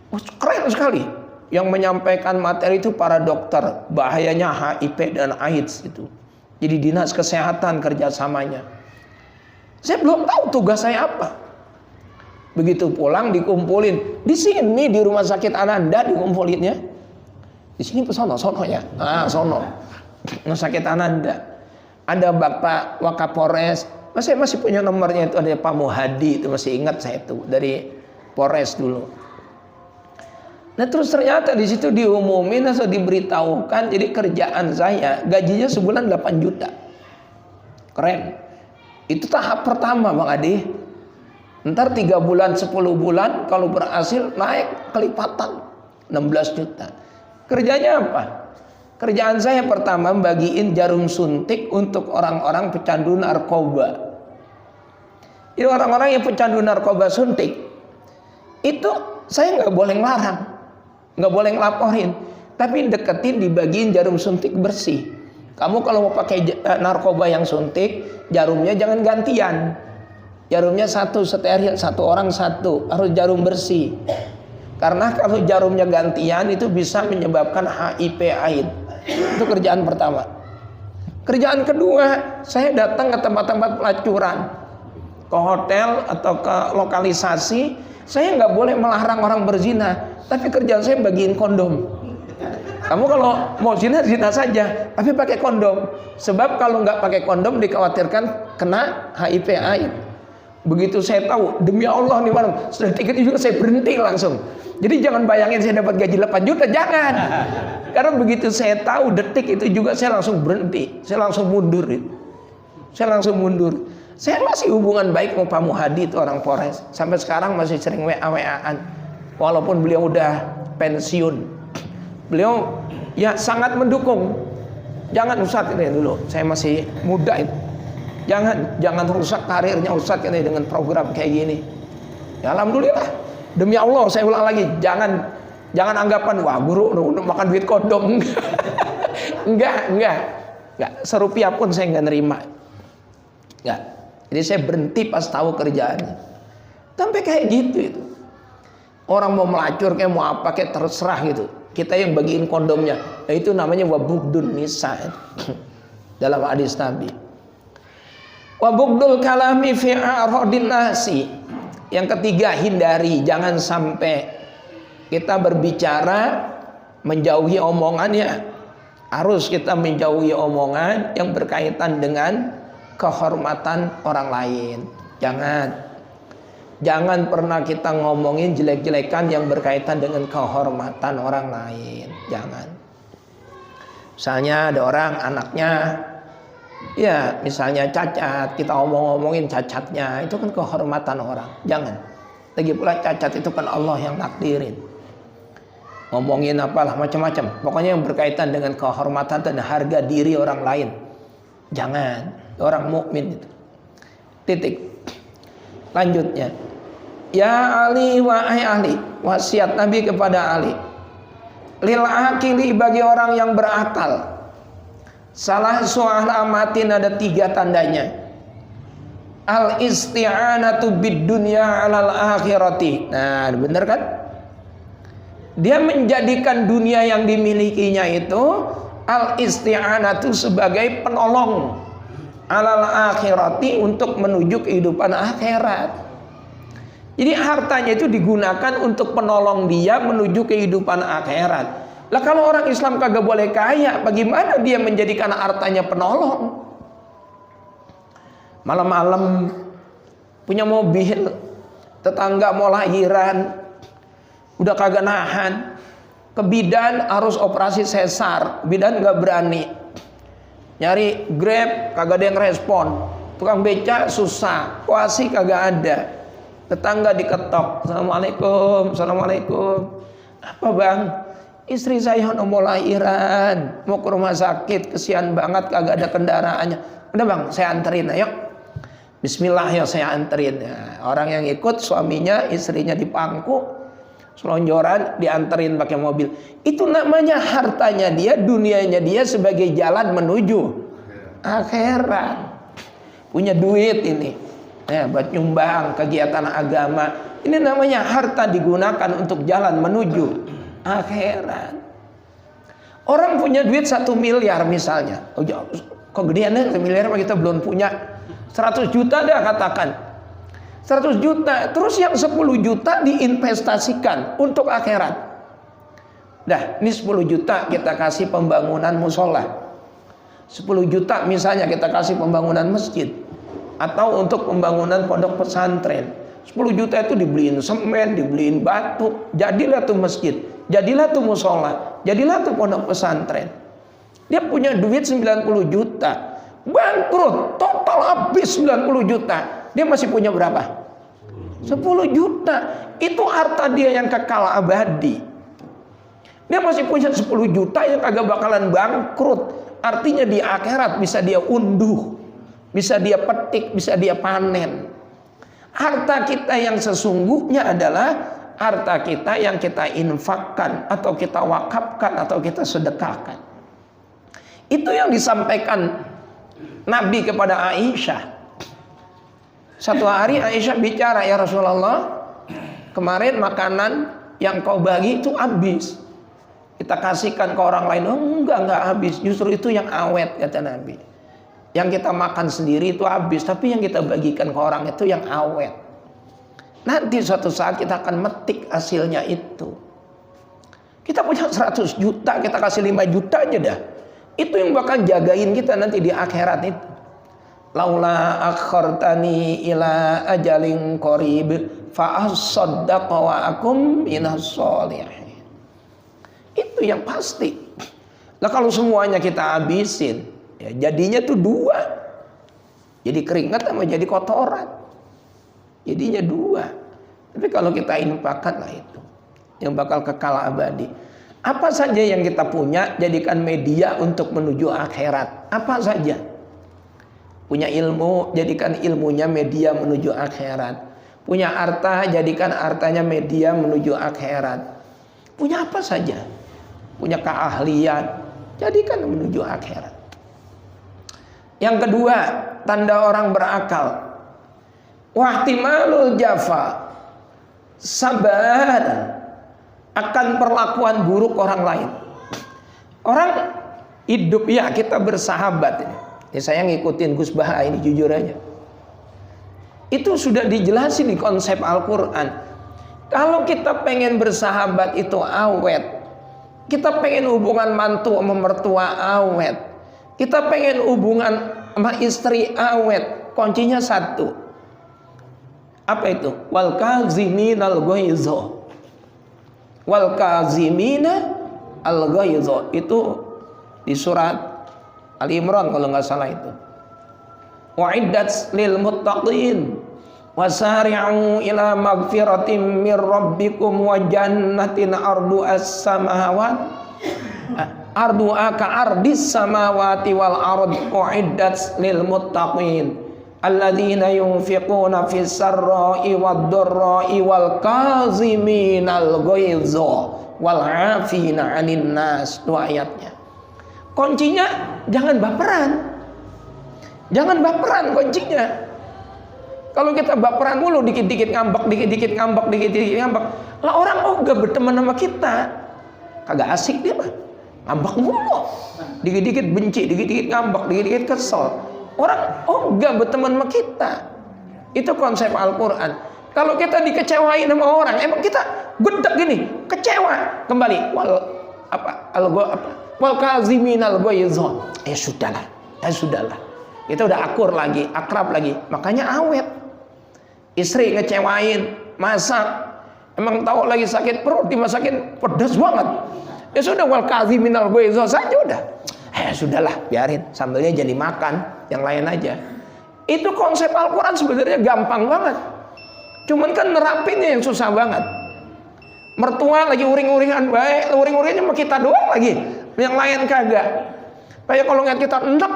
Oh, keren sekali. Yang menyampaikan materi itu para dokter, bahayanya HIV dan AIDS itu. Jadi dinas kesehatan kerjasamanya. Saya belum tahu tugas saya apa. Begitu pulang dikumpulin di sini di Rumah Sakit Ananda dikumpulinnya. Di sini pesono ya. Sono. Rumah Sakit Ananda. Ada Bapak Wakapolres. Saya masih punya nomornya itu, ada Pak Muhadi itu masih ingat saya itu dari Polres dulu. Nah terus ternyata di situ diumumin atau diberitahukan, jadi kerjaan saya gajinya sebulan 8 juta. Keren. Itu tahap pertama Bang Adi. Ntar 3 bulan 10 bulan kalau berhasil naik kelipatan 16 juta. Kerjanya apa? Kerjaan saya pertama bagiin jarum suntik untuk orang-orang pecandu narkoba. Itu orang-orang yang pecandu narkoba suntik. Itu saya nggak boleh ngelarang. Nggak boleh ngelaporin, tapi deketin dibagiin jarum suntik bersih. Kamu kalau mau pakai narkoba yang suntik, jarumnya jangan gantian. Jarumnya satu steril, satu orang satu, harus jarum bersih. Karena kalau jarumnya gantian itu bisa menyebabkan HIV/AIDS. Itu kerjaan pertama. Kerjaan kedua, saya datang ke tempat-tempat pelacuran, ke hotel atau ke lokalisasi. Saya nggak boleh melarang orang berzina, tapi kerjaan saya bagiin kondom. Kamu kalau mau zina, zina saja, tapi pakai kondom. Sebab kalau nggak pakai kondom dikhawatirkan kena HIV/AIDS. Begitu saya tahu, demi Allah nih Bang, sudah tiket juga saya berhenti langsung. Jadi jangan bayangin saya dapat gaji 8 juta, jangan. Karena begitu saya tahu detik itu juga saya langsung berhenti, saya langsung mundur. Saya langsung mundur. Saya masih hubungan baik sama Pak Muhadi itu orang Polres. Sampai sekarang masih sering WA-WA-an. Walaupun beliau udah pensiun. Beliau ya sangat mendukung. Jangan Ustadz ini dulu, saya masih muda itu. Jangan rusak karirnya Ustadz ini dengan program kayak gini. Ya alhamdulillah. Demi Allah saya ulang lagi, jangan Jangan anggapan wah guru makan duit kodong. Enggak. Serupiah pun saya nggak nerima. Enggak. Jadi saya berhenti pas tahu kerjaannya. Sampai kayak gitu itu. Orang mau melacur kayak mau apa kayak terserah gitu. Kita yang bagiin kondomnya. Nah, itu namanya wabugdun nisa. Dalam hadis Nabi. Wabugdul kalami fi a'radin nasi. Yang ketiga, hindari, jangan sampai kita berbicara menjauhi omongannya. Harus kita menjauhi omongan yang berkaitan dengan kehormatan orang lain. Jangan pernah kita ngomongin jelek-jelekan yang berkaitan dengan kehormatan orang lain. Jangan. Misalnya ada orang anaknya, ya misalnya cacat, kita ngomongin cacatnya, itu kan kehormatan orang. Jangan. Lagi pula cacat itu kan Allah yang takdirin. Ngomongin apalah macam-macam. Pokoknya yang berkaitan dengan kehormatan dan harga diri orang lain. Jangan. Orang mukmin itu. Titik. Lanjutnya. Ya Ali wahai Ali, wasiat Nabi kepada Ali. Lil akili, bagi orang yang berakal. Salah su'alamatin, ada 3 tandanya. Al isti'anatu bid dunya 'alal akhirati. Nah, benar kan? Dia menjadikan dunia yang dimilikinya itu al isti'anatu sebagai penolong 'alal akhirati, untuk menuju kehidupan akhirat. Jadi hartanya itu digunakan untuk penolong dia menuju kehidupan akhirat. Lah kalau orang Islam kagak boleh kaya, bagaimana dia menjadikan hartanya penolong? Malam-malam punya mobil, tetangga mau lahiran, udah kagak nahan, ke bidan harus operasi sesar, bidan nggak berani, nyari Grab kagak ada yang respon, tukang beca susah, kuasi kagak ada, tetangga diketok, assalamualaikum, apa bang? Istri saya mau lahiran, mau ke rumah sakit, kesian banget kagak ada kendaraannya. Udah bang, saya anterin, ayo. Bismillah ya, saya anterin. Nah, orang yang ikut suaminya, istrinya di pangku, selonjoran, dianterin pakai mobil. Itu namanya hartanya dia, dunianya dia sebagai jalan menuju akhirat. Punya duit ini, nah, buat nyumbang kegiatan agama. Ini namanya harta digunakan untuk jalan menuju akhirat. Orang punya duit 1 miliar misalnya. Oh, kok gedean deh 1 miliar, kita belum punya. 100 juta dah katakan. 100 juta. Terus yang 10 juta diinvestasikan untuk akhirat. Dah, ini 10 juta kita kasih pembangunan musola. 10 juta misalnya kita kasih pembangunan masjid. Atau untuk pembangunan pondok pesantren. 10 juta itu dibeliin semen, dibeliin batu. Jadilah tuh masjid. Jadilah tuh musola. Jadilah tuh pondok pesantren. Dia punya duit 90 juta. Bangkrut, total habis 90 juta. Dia masih punya berapa? 10 juta. Itu harta dia yang kekal abadi. Dia masih punya 10 juta yang kagak bakalan bangkrut. Artinya di akhirat bisa dia unduh, bisa dia petik, bisa dia panen. Harta kita yang sesungguhnya adalah harta kita yang kita infakkan, atau kita wakafkan, atau kita sedekahkan. Itu yang disampaikan Nabi kepada Aisyah. Satu hari Aisyah bicara, ya Rasulullah, kemarin makanan yang kau bagi itu habis, kita kasihkan ke orang lain. Oh, enggak habis, justru itu yang awet, kata Nabi. Yang kita makan sendiri itu habis, tapi yang kita bagikan ke orang itu yang awet. Nanti suatu saat kita akan metik hasilnya itu. Kita punya 100 juta, kita kasih 5 juta aja dah. Itu yang bakal jagain kita nanti di akhirat itu. Laula akhartani ila ajalin qarib fa asaddaqa wa akum minas sholihin. Itu yang pasti. Lah kalau semuanya kita habisin, ya jadinya tuh 2. Jadi keringat sama jadi kotoran. Jadinya 2. Tapi kalau kita infakkan lah itu yang bakal kekal abadi. Apa saja yang kita punya, jadikan media untuk menuju akhirat. Apa saja. Punya ilmu, jadikan ilmunya media menuju akhirat. Punya harta, jadikan hartanya media menuju akhirat. punya apa saja, punya keahlian, jadikan menuju akhirat. Yang kedua, tanda orang berakal, wahtimalul jafa, sabar akan perlakuan buruk orang lain. Orang hidup ya kita bersahabat ini. Ya, saya ngikutin Gus Baha ini jujur aja. Itu sudah dijelasin di konsep Al-Quran. Kalau kita pengen bersahabat itu awet, kita pengen hubungan mantu sama mertua awet, kita pengen hubungan sama istri awet, kuncinya satu. Apa itu? Wal kaziminal ghaiza. Wal kazimina al ghaiza. Itu di surat Ali Imran kalau nggak salah itu. Wa'iddat lil muttaqin wasari'u ila magfiratin mir rabbikum wa jannatin ardu'as ka ardis samawati wal ard u'iddat lil muttaqin alladzina yunfiquna fis sarra'i wad dharra'i wal kaziminal ghaiza wal 'afina 'anil nas. Dua ayatnya. Kuncinya jangan baperan. Jangan baperan kuncinya. Kalau kita baperan mulu, dikit-dikit ngambek, dikit-dikit ngambek, dikit-dikit ngambek, lah orang gak berteman sama kita. Kagak asik dia mah. Ngambek mulu. Dikit-dikit benci, dikit-dikit ngambek, dikit-dikit kesel. Orang gak berteman sama kita. Itu konsep Al-Quran. Kalau kita dikecewain sama orang, emang kita gedek gini, kecewa. Kembali wal kaziminal ghaiza. Ya sudahlah. Kita udah akur lagi, akrab lagi. Makanya awet. Istri ngecewain, masak, emang tahu lagi sakit perut, dimasakin pedas banget. Ya sudah, wal kaziminal ghaiza saja udah. Sudahlah, biarin, sambelnya jadi makan, yang lain aja. Itu konsep Al-Quran sebenarnya gampang banget. Cuman kan nerapinnya yang susah banget. Mertua lagi uring-uringan baik, uring-uringannya sama kita doang lagi, yang lain kagak. Kayak kalau ngeliat kita enak.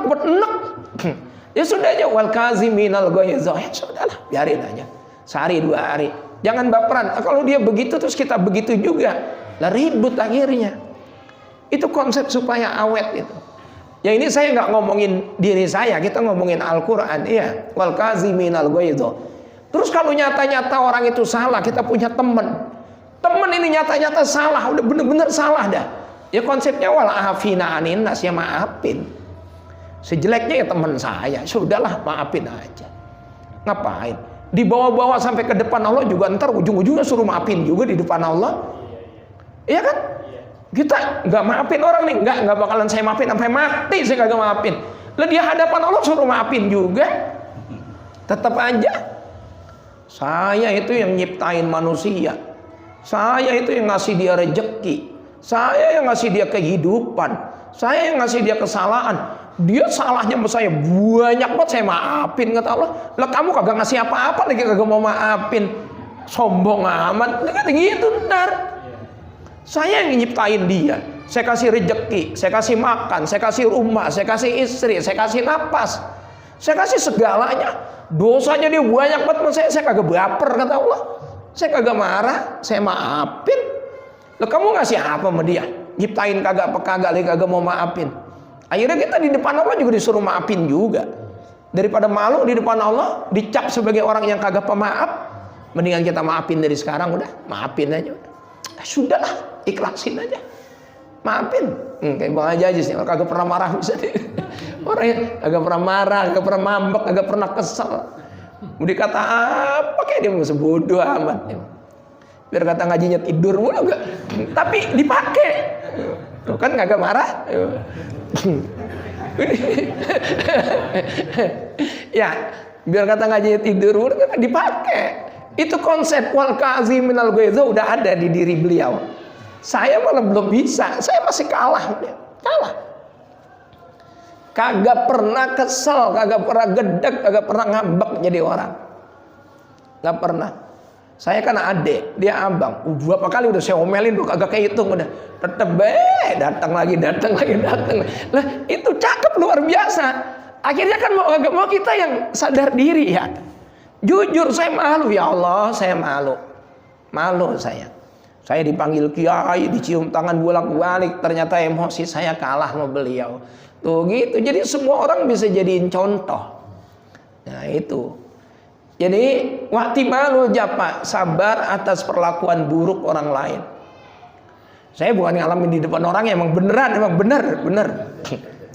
Ya sudah aja, wal kaziminal ghaiza. Ya sudahlah, biarin aja. Sehari 2 hari. Jangan baperan. Kalau dia begitu terus kita begitu juga, lah ribut akhirnya. Itu konsep supaya awet itu. Ya ini saya nggak ngomongin diri saya, kita ngomongin Al-Quran. Iya, wal kaziminal ghaiza. Terus kalau nyata-nyata orang itu salah, kita punya teman. Teman ini nyata-nyata salah, udah bener-bener salah dah. Ya konsepnya wal afina anin nas, ya maafin. Sejeleknya ya teman saya, sudahlah maafin aja. Ngapain? Dibawa-bawa sampai ke depan Allah juga, ntar ujung-ujungnya suruh maafin juga di depan Allah. Iya kan? Kita nggak maafin orang nih, nggak bakalan saya maafin sampai mati, saya kagak maafin. Lah dia hadapan Allah suruh maafin juga, tetap aja. Saya itu yang nyiptain manusia, saya itu yang ngasih dia rezeki, saya yang ngasih dia kehidupan, saya yang ngasih dia kesalahan. Dia salahnya sama saya banyak banget, saya maafin kata Allah. Lah kamu kagak ngasih apa-apa lagi kagak mau maafin, sombong amat. Kata gitu ntar. Saya yang nyiptain dia, saya kasih rezeki, saya kasih makan, saya kasih rumah, saya kasih istri, saya kasih napas, saya kasih segalanya. Dosanya dia banyak banget, saya kagak baper kata Allah. Saya kagak marah, saya maafin. Lah kamu ngasih apa sama dia? Nyiptain kagak lagi kagak mau maafin. Akhirnya kita di depan Allah juga disuruh maafin juga. Daripada malu di depan Allah, dicap sebagai orang yang kagak pemaaf, mendingan kita maafin dari sekarang udah, maafin aja udah. Sudahlah, ikhlasin aja. Maafin. Kayak Bang Haji sih, orang kagak pernah marah bisa deh. Orang yang kagak pernah marah, kagak pernah ngambek, kagak pernah kesel. Mau dikata apa kayak dia mau sebodoh amat. Biar kata ngajinya tidur mulu enggak. Tapi dipakai. Tuh kan kagak marah. Ya, biar kata ngajinya tidur mulu kan dipakai. Itu konsep wal kaziminal ghaiza udah ada di diri beliau. Saya malah belum bisa, saya masih kalah. Kagak pernah kesel, kagak pernah gedek, kagak pernah ngambek jadi orang. Gak pernah. Saya kan adik, dia abang. Berapa kali udah saya omelin, udah kagak kehitung udah. Tetep datang lagi. Lah itu cakep luar biasa. Akhirnya kan mau kita yang sadar diri ya. Jujur saya malu, ya Allah, saya malu saya. Saya dipanggil kiai, dicium tangan bolak-balik, ternyata emosi saya kalah sama beliau. Tuh gitu. Jadi semua orang bisa jadiin contoh. Nah itu. Jadi wahtimalul japa, sabar atas perlakuan buruk orang lain. Saya bukan ngalamin di depan orang, emang beneran, emang bener.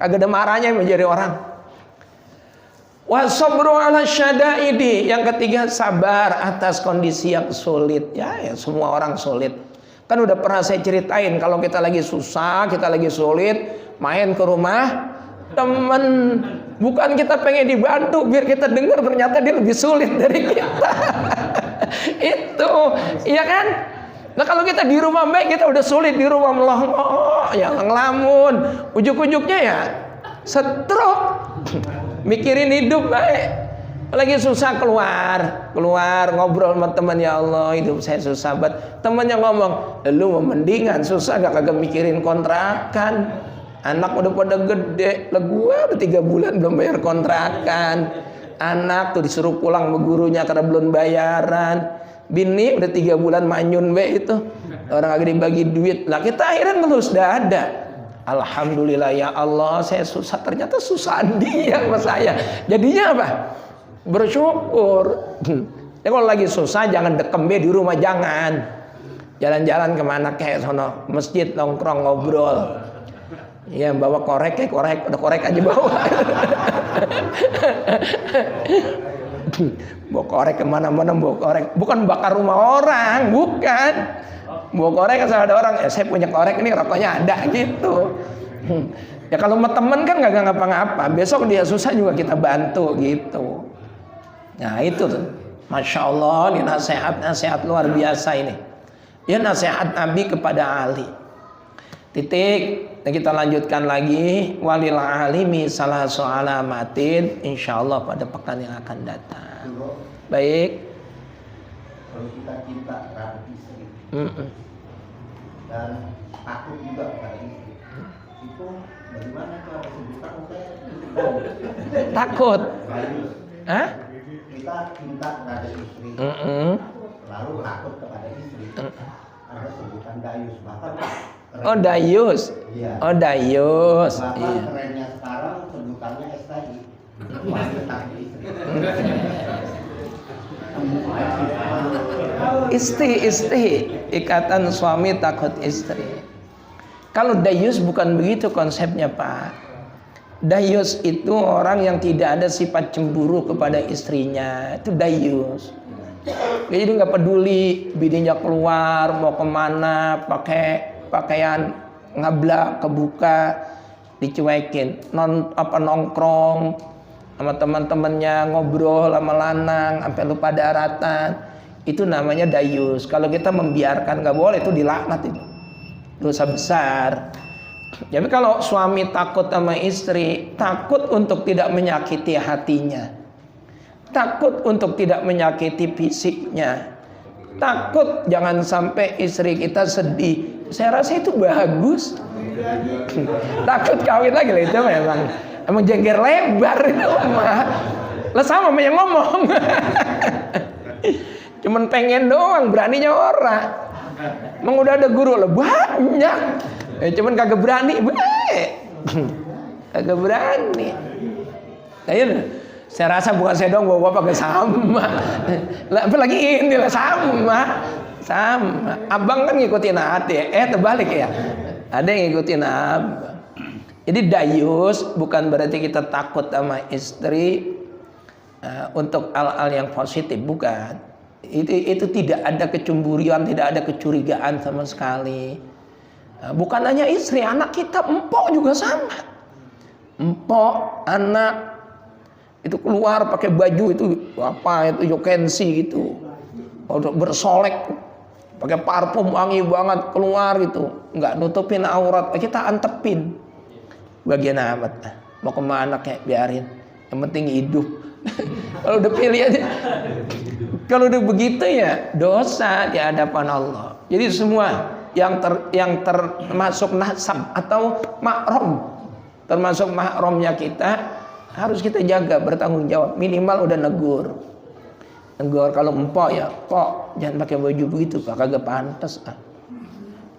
Kagak ada marahnya menjadi orang. Wasabru ala syadaidi, yang ketiga sabar atas kondisi yang sulit. Ya semua orang sulit. Kan udah pernah saya ceritain, kalau kita lagi susah, kita lagi sulit, main ke rumah temen, bukan kita pengen dibantu biar kita dengar ternyata dia lebih sulit dari kita. Itu, iya kan? Nah kalau kita di rumah baik, kita udah sulit di rumah melongo, ya ngelamun, ujuk-ujuknya ya stroke. Mikirin hidup baik. Lagi susah keluar ngobrol sama teman, ya Allah hidup saya susah banget. Temannya ngomong, lu mendingan susah gak kagak mikirin kontrakan. Anak udah pada gede, lah gua udah 3 bulan belum bayar kontrakan. Anak tuh disuruh pulang sama gurunya karena belum bayaran. Bini udah 3 bulan manyun be itu, orang lagi dibagi duit. Lah kita akhirnya ngelus dada. Alhamdulillah ya Allah, saya susah, ternyata susah dia sama saya. Jadinya apa? Bersyukur. Ya kalau lagi susah jangan dekem be di rumah, jangan. Jalan-jalan kemana kayak sono, masjid nongkrong ngobrol. Ya bawa korek, udah korek aja bawa. Bawa korek kemana-mana, bawa korek. Bukan bakar rumah orang, bukan. Bawa korek kan ada orang, saya punya korek ini, rokoknya ada gitu. Ya kalau sama temen kan gak ngapa-ngapa, besok dia susah juga kita bantu gitu. Nah itu tuh, Masya Allah, ini nasihat luar biasa ini. Ya nasihat Nabi kepada Ali. Titik. Dan kita lanjutkan lagi, walil alimi salah so'alamatin, insyaallah pada pekan yang akan datang. Baik. Kalau kita cinta terhadap istri dan takut juga pada istri, itu bagaimana itu ada sebutan takut? Hah? Kita cinta terhadap istri, lalu takut kepada istri, ada sebutan dayus, bahkan Oh dayus, iya. Oh dayus, bahkan iya. kerennya sekarang sebutannya STI, istri, ikatan suami takut istri. Kalau dayus bukan begitu konsepnya Pak. Dayus itu orang yang tidak ada sifat cemburu kepada istrinya, itu dayus. Jadi nggak peduli bininya keluar mau kemana, pakai pakaian ngablak kebuka, dicuekin, nongkrong sama teman-temannya, ngobrol sama lanang sampai lupa daratan, itu namanya dayus. Kalau kita membiarkan nggak boleh, itu dilaknat, itu dosa besar. Jadi kalau suami takut sama istri, takut untuk tidak menyakiti hatinya, takut untuk tidak menyakiti fisiknya, takut jangan sampai istri kita sedih. Saya rasa itu bagus. Takut kawin lagi lah, itu emang jengger lebar itu mah. Lah sama yang ngomong. Cuman pengen doang, beraninya orang. Emang udah ada guru lah banyak. Cuman kagak berani, kagak berani. Nah, saya rasa bukan saya dong, bapak pakai sama. Apalagi ini lah sama. Abang kan ngikutin hati, terbalik ya. Ada yang ngikutin abang. Jadi dayus bukan berarti kita takut sama istri untuk hal-hal yang positif, bukan. Itu tidak ada kecemburian, tidak ada kecurigaan sama sekali. Bukan hanya istri, anak kita, empok juga sama. Empok, anak itu keluar pakai baju itu apa itu yokensi gitu, bersolek, pakai parfum wangi banget, keluar gitu, nggak nutupin aurat, kita antepin. Bagian amat, mau kemana kayak biarin, yang penting hidup. Kalau udah pilih aja, kalau udah begitu ya dosa di hadapan Allah. Jadi semua yang termasuk nasab atau mahram, termasuk mahramnya kita, harus kita jaga, bertanggung jawab. Minimal udah negur. Kalau empok ya, pok jangan pakai baju begitu, Pak, kagak pantas.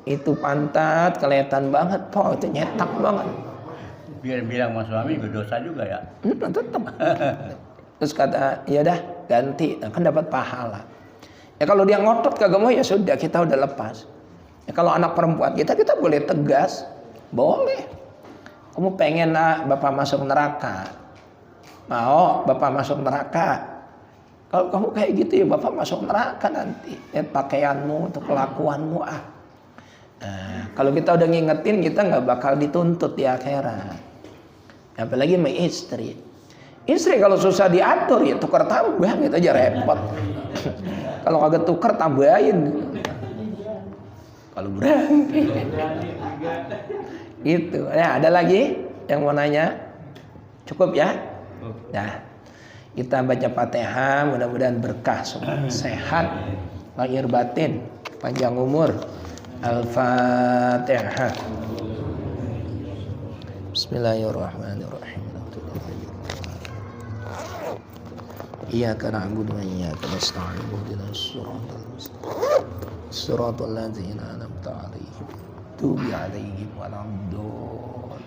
itu pantat kelihatan banget, itu nyetak banget. Biar bilang sama suami berdosa juga ya. Tetap. Terus kata, ya dah ganti, kan dapat pahala. Ya kalau dia ngotot kagak mau ya sudah, kita udah lepas. Ya kalau anak perempuan kita boleh tegas, boleh. Kamu pengen bapak masuk neraka, mau bapak masuk neraka. Kalau kamu kayak gitu ya bapak masuk neraka nanti. Lihat pakaianmu, untuk kelakuanmu Nah, kalau kita udah ngingetin kita nggak bakal dituntut di akhirat. Apalagi sama istri. Istri kalau susah diatur ya tukar tambah gitu aja repot. Kalau kagak tukar tambahin. Kalau berani. Gitu. Ya, ada lagi yang mau nanya? Cukup ya? Nah, kita baca Fatihah, mudah-mudahan berkah semua. Sehat, lahir batin, panjang umur. Al-Fatihah. Bismillahirrahmanirrahim. Iyyaka na'budu wa iyyaka nasta'in. Ihdinas siratal mustaqim. Siratal ladzina an'amta 'alaihim. Ghairil 'alaihim waladdallin.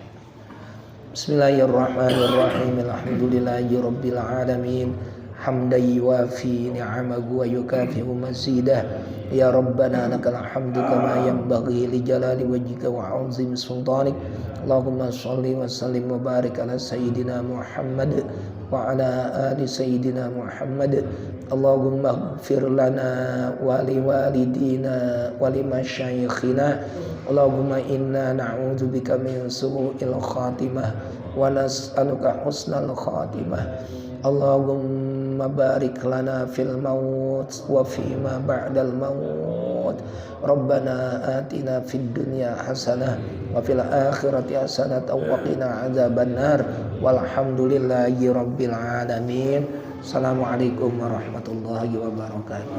Bismillahirrahmanirrahim. Alhamdulillahi rabbil alamin. Hamdan yuwafi ni'amahu wa yukafi'u mazidah. Ya Rabbana lakal hamdu kama yanbaghi li jalali wajhika wa 'azimi sultanik. Allahumma shalli wa sallim wa barik ala sayyidina Muhammad wa ala ali sayyidina Muhammad. Allahumma ighfir lana wa li walidina wa li masyayikhina. Allahumma inna na'udzubika min su'il khatimah wa nas'aluka husnal khatimah. Allahumma barik lana fil maut wa fima ba'dal maut. Rabbana atina fid dunya hasanah wa fil akhirati hasanah wa qina adzabannar. Walhamdulillahi rabbil alamin. Assalamualaikum warahmatullahi wabarakatuh.